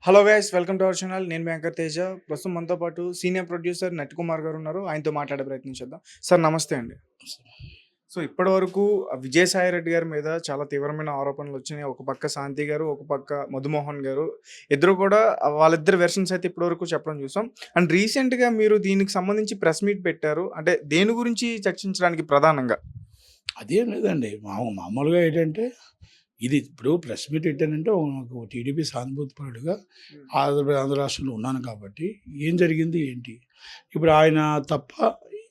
Hello guys welcome to our channel. నేను మీ anchor Teja. ప్రస్తుతం మనతో పాటు సీనియర్ ప్రొడ్యూసర్ నట్ కుమార్ గారు ఉన్నారు. ఆయనతో మాట్లాడే ప్రయత్నం చేద్దాం. సార్ నమస్తే అండి. సో ఇప్పటివరకు విజయసాయి రెడ్డి గారి మీద చాలా తీవ్రమైన ఆరోపణలు వచ్చినాయి. ఒక పక్క శాంతి గారు, ఒక పక్క మధుమోహన్ గారు, ఇద్దరు కూడా వాళ్ళిద్దరు వెర్షన్స్ అయితే ఇప్పటివరకు చెప్పడం చూసాం. అండ్ రీసెంట్గా మీరు దీనికి సంబంధించి ప్రెస్ మీట్ పెట్టారు. అంటే దేని గురించి చర్చించడానికి ప్రధానంగా? అదేం లేదండి. మామూలుగా ఏంటంటే ఇది ఇప్పుడు ప్రెస్ మీట్ పెట్టానంటే నాకు టీడీపీ సానుభూతిపరుడుగా ఆంధ్ర రాష్ట్రంలో ఉన్నాను కాబట్టి ఏం జరిగింది ఏంటి ఇప్పుడు ఆయన తప్ప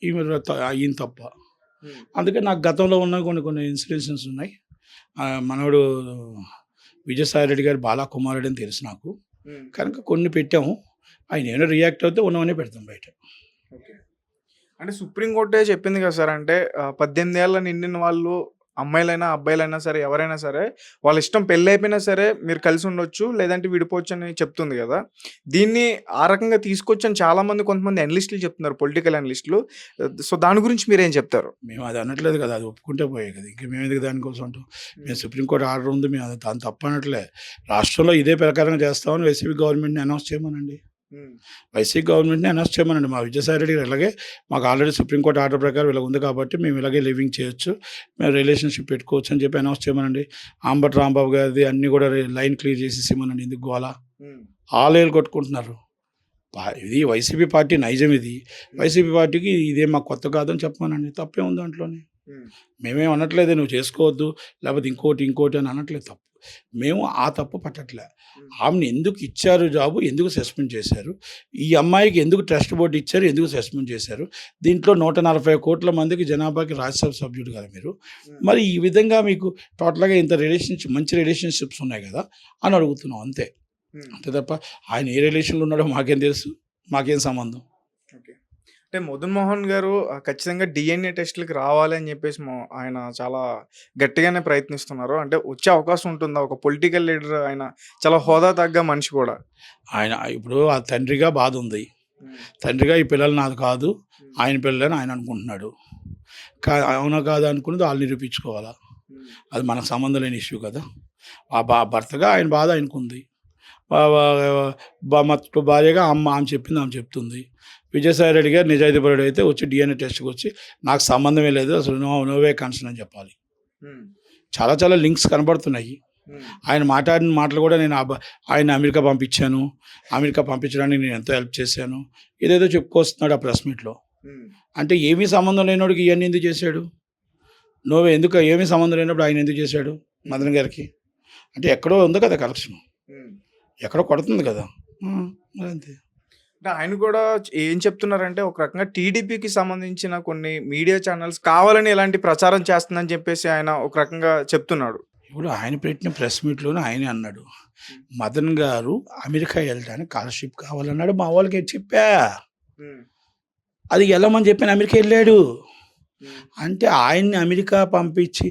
ఈయన తప్ప అందుకని నాకు గతంలో ఉన్న కొన్ని ఇన్సిడెన్సెస్ ఉన్నాయి. మనవడు విజయసాయి రెడ్డి గారు బాలా కుమారుడు అని తెలుసు నాకు, కనుక కొన్ని పెట్టాము. ఆయన ఏమైనా రియాక్ట్ అవుతే ఉన్నవన్నీ పెడతాం బయట. అంటే సుప్రీంకోర్టే చెప్పింది కదా సార్, అంటే 18 ఏళ్ళ నిండిన వాళ్ళు అమ్మాయిలైనా అబ్బాయిలైనా సరే ఎవరైనా సరే వాళ్ళ ఇష్టం పెళ్ళి అయిపోయినా సరే మీరు కలిసి ఉండొచ్చు, లేదంటే విడిపోవచ్చు అని చెప్తుంది కదా. దీన్ని ఆ రకంగా తీసుకొచ్చని చాలామంది కొంతమంది అనలిస్టులు చెప్తున్నారు, పొలిటికల్ అనలిస్టులు. సో దాని గురించి మీరేం చెప్తారు? మేము అది అనట్లేదు కదా, అది ఒప్పుకుంటే పోయే కదా, ఇంకా మేము ఎందుకు దానికోసం అంటాం. మేము సుప్రీంకోర్టు ఆర్డర్ ఉంది, మేము దాన్ని తప్పనట్లే. రాష్ట్రంలో ఇదే ప్రకారంగా చేస్తామని వైసీపీ గవర్నమెంట్ని అనౌన్స్ చేయమనండి. వైసీపీ గవర్నమెంట్ని అనౌన్స్ చేయమనండి. మా విజయసాయి రెడ్డి గారు ఇలాగే మాకు ఆల్రెడీ సుప్రీంకోర్టు ఆర్డర్ ప్రకారం ఇలా ఉంది కాబట్టి మేము ఇలాగే లివింగ్ చేయొచ్చు, మేము రిలేషన్షిప్ పెట్టుకోవచ్చు అని చెప్పి అనౌన్స్ చేయమనండి. అంబటి రాంబాబు గారిది అన్నీ కూడా లైన్ క్లియర్ చేసేసి ఇవ్వమనండి. ఎందుకు గోలా ఆలయాలు కొట్టుకుంటున్నారు. ఇది వైసీపీ పార్టీ నైజం. ఇది వైసీపీ పార్టీకి ఇదే మాకు కొత్త కాదని చెప్పమనండి. తప్పే ఉంది దాంట్లోనే. మేమేం అనట్లేదు నువ్వు చేసుకోవద్దు లేకపోతే ఇంకోటి అని అనట్లేదు. తప్పు మేము ఆ తప్పు పట్టట్లే. ఆమెను ఎందుకు ఇచ్చారు జాబు, ఎందుకు సస్పెండ్ చేశారు, ఈ అమ్మాయికి ఎందుకు ట్రస్ట్ బోర్డు ఇచ్చారు, ఎందుకు సస్పెండ్ చేశారు, దీంట్లో 140 కోట్ల మందికి జనాభాకి రాజ్యసభ సభ్యుడు కదా మీరు, మరి ఈ విధంగా మీకు టోటల్గా ఇంత మంచి రిలేషన్షిప్స్ ఉన్నాయి కదా అని అడుగుతున్నాం. అంతే తప్ప ఆయన ఏ రిలేషన్లో ఉన్నాడో మాకేం తెలుసు, మాకేం సంబంధం. అంటే మదన్మోహన్ గారు ఖచ్చితంగా డిఎన్ఏ టెస్టులకి రావాలి అని చెప్పేసి ఆయన చాలా గట్టిగానే ప్రయత్నిస్తున్నారు. అంటే వచ్చే అవకాశం ఉంటుందా? ఒక పొలిటికల్ లీడర్, ఆయన చాలా హోదా తగ్గ మనిషి కూడా. ఆయన ఇప్పుడు ఆ తండ్రిగా బాధ ఉంది. తండ్రిగా ఈ పిల్లలు నాది కాదు, ఆయన పిల్లలని ఆయన అనుకుంటున్నాడు. అవునా కాదా అనుకున్నది వాళ్ళు నిరూపించుకోవాలా. అది మనకు సంబంధం లేని ఇష్యూ కదా. ఆ భర్తగా ఆయన బాధ ఆయనకుంది. భార్యగా ఆమె చెప్పింది, ఆమె చెప్తుంది. విజయసాయి రెడ్డి గారు నిజాయితీపరుడు అయితే వచ్చి డిఎన్ఏ టెస్ట్కి వచ్చి నాకు సంబంధమే లేదు, అసలు నోవే కన్సర్న్ అని చెప్పాలి. చాలా లింక్స్ కనబడుతున్నాయి. ఆయన మాట్లాడిన మాటలు కూడా నేను ఆయన అమెరికా పంపించడానికి నేను ఎంతో హెల్ప్ చేశాను, ఏదేదో చెప్పుకొస్తున్నాడు ఆ ప్రెస్ మీట్లో. అంటే ఏమీ సంబంధం లేనివాడికి ఇవన్నీ ఎందుకు చేశాడు? ఏమీ సంబంధం లేనప్పుడు ఆయన ఎందుకు చేశాడు మదన్ గారికి? అంటే ఎక్కడో ఉంది కదా కరెక్షన్, ఎక్కడో కొడుతుంది కదా. అంతే. అంటే ఆయన కూడా ఏం చెప్తున్నారంటే, ఒక రకంగా టీడీపీకి సంబంధించిన కొన్ని మీడియా ఛానల్స్ కావాలని ఇలాంటి ప్రచారం చేస్తుందని చెప్పేసి ఆయన ఒక రకంగా చెప్తున్నాడు. ఇప్పుడు ఆయన పెట్టిన ప్రెస్ మీట్లోనే ఆయనే అన్నాడు, మదన్ గారు అమెరికా వెళ్ళడానికి స్కాలర్షిప్ కావాలన్నాడు. మా వాళ్ళకి చెప్పా, అది వెళ్ళమని చెప్పాను, అమెరికా వెళ్ళాడు. అంటే ఆయన్ని అమెరికా పంపించి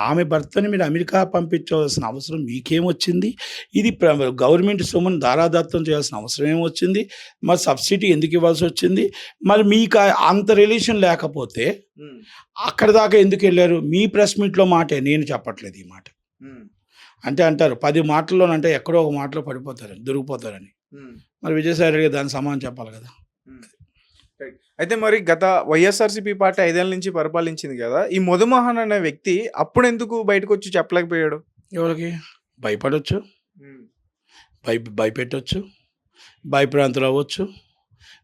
ఆమె భర్తని మీరు అమెరికా పంపించవలసిన అవసరం మీకేమొచ్చింది? ఇది గవర్నమెంట్ సొమ్మును దారాదత్తం చేయాల్సిన అవసరం ఏమొచ్చింది? మరి సబ్సిడీ ఎందుకు ఇవ్వాల్సి వచ్చింది? మరి మీకు అంత రిలేషన్ లేకపోతే అక్కడ దాకా ఎందుకు వెళ్ళారు? మీ ప్రెస్ మీట్లో మాటే, నేను చెప్పట్లేదు ఈ మాట. అంటే అంటారు 10 మాటల్లోనంటే ఎక్కడో ఒక మాటలో పడిపోతారని, దొరికిపోతారని. మరి విజయసాయి రెడ్డి దానికి సమానం చెప్పాలి కదా. అయితే మరి గత వైఎస్ఆర్సీపీ పార్టీ 5 ఏళ్ళ నుంచి పరిపాలించింది కదా, ఈ మధుమోహన్ అనే వ్యక్తి అప్పుడు ఎందుకు బయటకు వచ్చి చెప్పలేకపోయాడు? ఎవరికి భయపడవచ్చు, భయపెట్టవచ్చు, భయప్రాంతులు అవ్వచ్చు,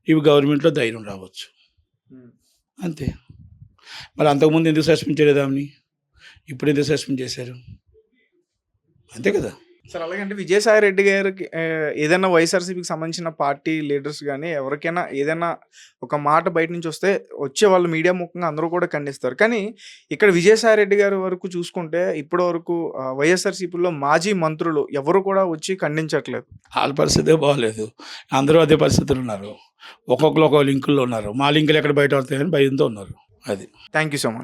ఇవి గవర్నమెంట్లో ధైర్యం రావచ్చు, అంతే. మరి అంతకుముందు ఎందుకు సస్పెండ్ చేయలేదు ఆమెని? ఇప్పుడు ఎందుకు సస్పెండ్ చేశారు? అంతే కదా. సార్ అలాగంటే విజయసాయి రెడ్డి గారికి ఏదైనా వైఎస్ఆర్సీపీకి సంబంధించిన పార్టీ లీడర్స్ కానీ ఎవరికైనా ఏదైనా ఒక మాట బయట నుంచి వచ్చే వాళ్ళు మీడియా ముఖంగా అందరూ కూడా ఖండిస్తారు. కానీ ఇక్కడ విజయసాయి రెడ్డి గారి వరకు చూసుకుంటే ఇప్పటి వరకు వైఎస్ఆర్సీపీలో మాజీ మంత్రులు ఎవరు కూడా వచ్చి ఖండించట్లేదు. వాళ్ళ పరిస్థితే బాగోలేదు, అందరూ అదే పరిస్థితులు ఉన్నారు. ఒక్కొక్కరు ఒక్కొక్క లింకుల్లో ఉన్నారు. మా లింకులు ఎక్కడ బయట పడతాయని భయంతో ఉన్నారు. అది. Thank you so much.